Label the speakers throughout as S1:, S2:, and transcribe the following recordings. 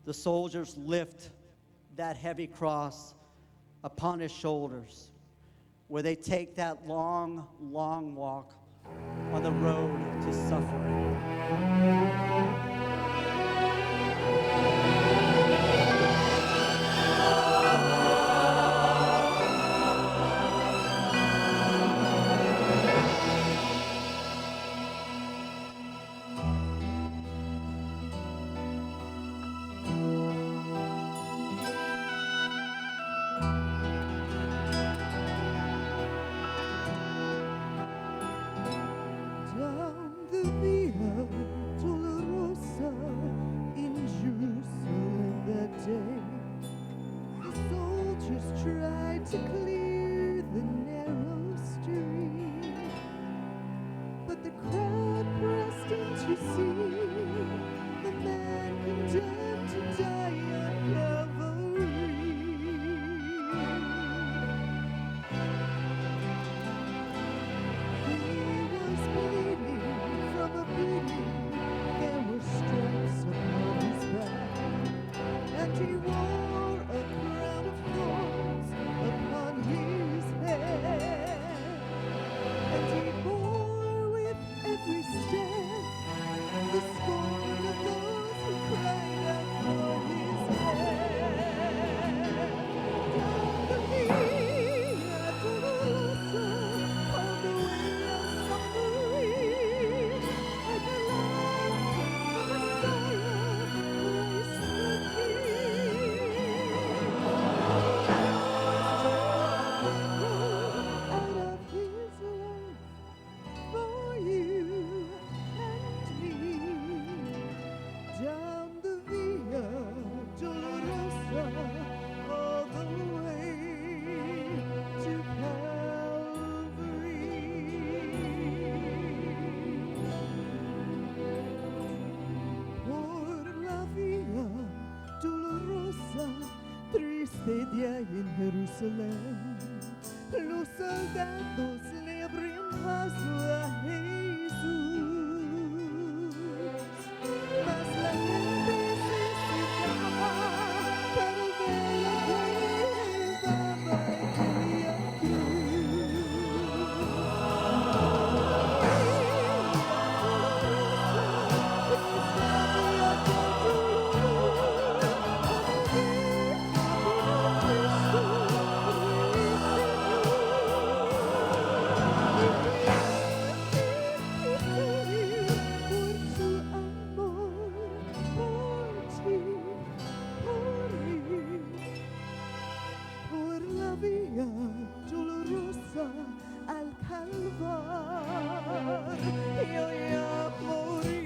S1: the soldiers lift that heavy cross upon his shoulders, where they take that long, long walk on the road to suffering.
S2: To clear the narrow street, but the crowd pressed in to see the man condemned to die on Calvary. He was bleeding from a beating, there were stripes upon his back, and he wore a crown of thorns upon his head, and he bore with every step the scorn of those who cried out for his head. Down the Via Dolorosa, on the way of suffering, at the lamp the Messiah placed the King. Out of his love for you and me, down the Via Dolorosa, all the way to Calvary. Por la Via Dolorosa, triste día en Jerusalén, los soldados le abrían paso a Jesús, mas la gente se secaba para ver a que llevaba aquella cruz. Por la Via Dolorosa al Calvario y a morir.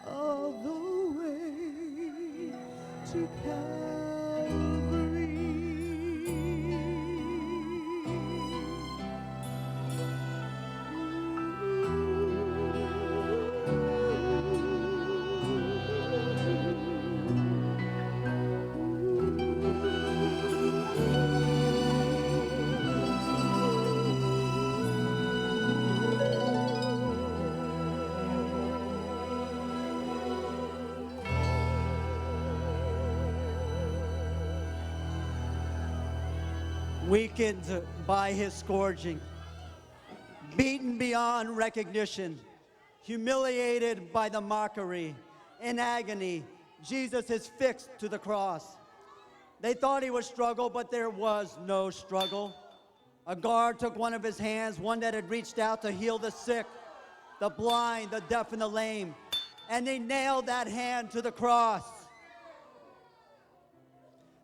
S2: All the way to Calvary.
S1: Weakened by his scourging, beaten beyond recognition, humiliated by the mockery, in agony, Jesus is fixed to the cross. They thought he would struggle, but there was no struggle. A guard took one of his hands, one that had reached out to heal the sick, the blind, the deaf, and the lame. And they nailed that hand to the cross.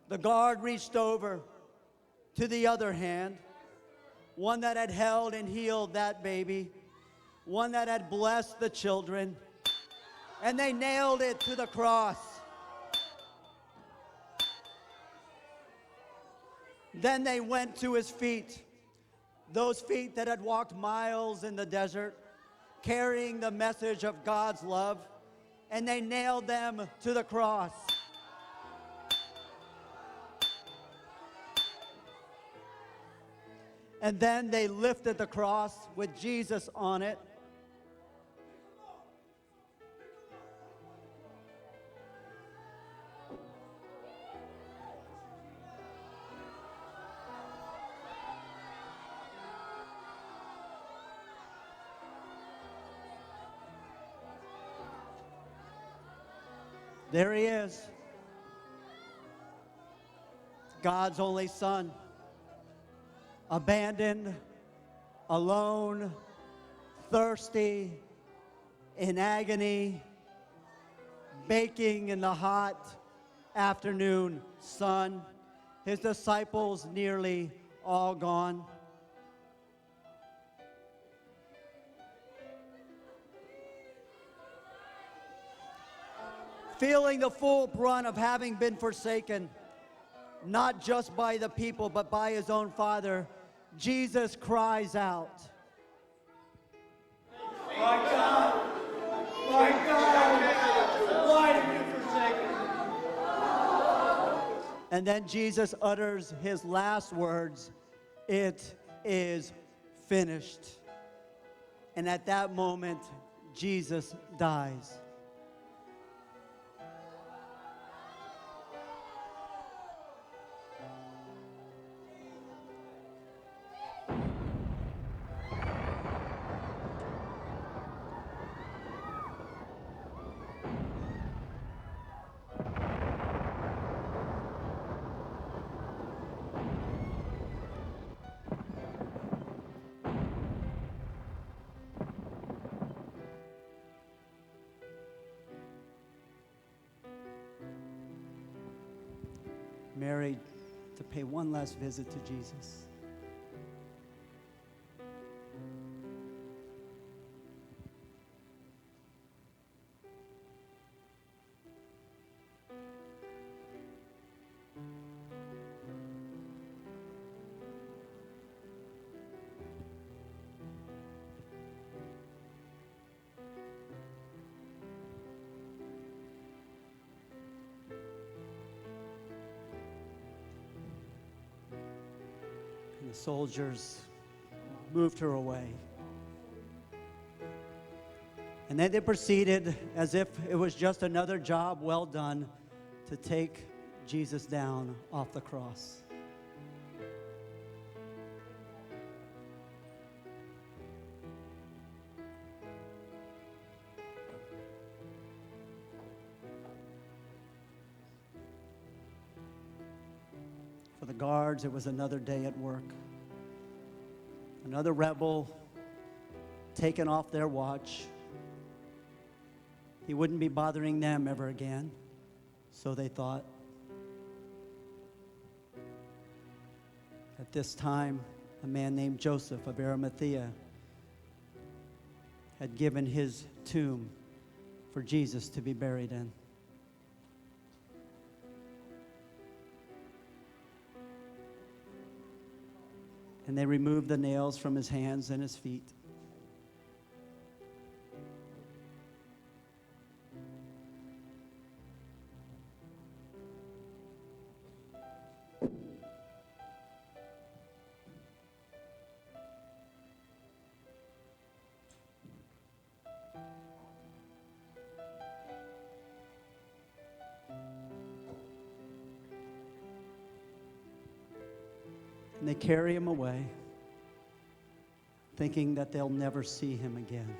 S1: The guard reached over to the other hand, one that had held and healed that baby, one that had blessed the children, and they nailed it to the cross. Then they went to his feet, those feet that had walked miles in the desert, carrying the message of God's love, and they nailed them to the cross. And then they lifted the cross with Jesus on it. There he is, God's only Son, abandoned, alone, thirsty, in agony, baking in the hot afternoon sun, his disciples nearly all gone. Feeling the full brunt of having been forsaken, not just by the people, but by his own Father, Jesus cries out, "My God, my God, why did you forsake me?" And then Jesus utters his last words, "It is finished." And at that moment, Jesus dies. Mary to pay one last visit to Jesus. And the soldiers moved her away. And then they proceeded, as if it was just another job well done, to take Jesus down off the cross. For the guards, it was another day at work. Another rebel taken off their watch. He wouldn't be bothering them ever again, so they thought. At this time, a man named Joseph of Arimathea had given his tomb for Jesus to be buried in. And they removed the nails from his hands and his feet. And they carry him away, thinking that they'll never see him again.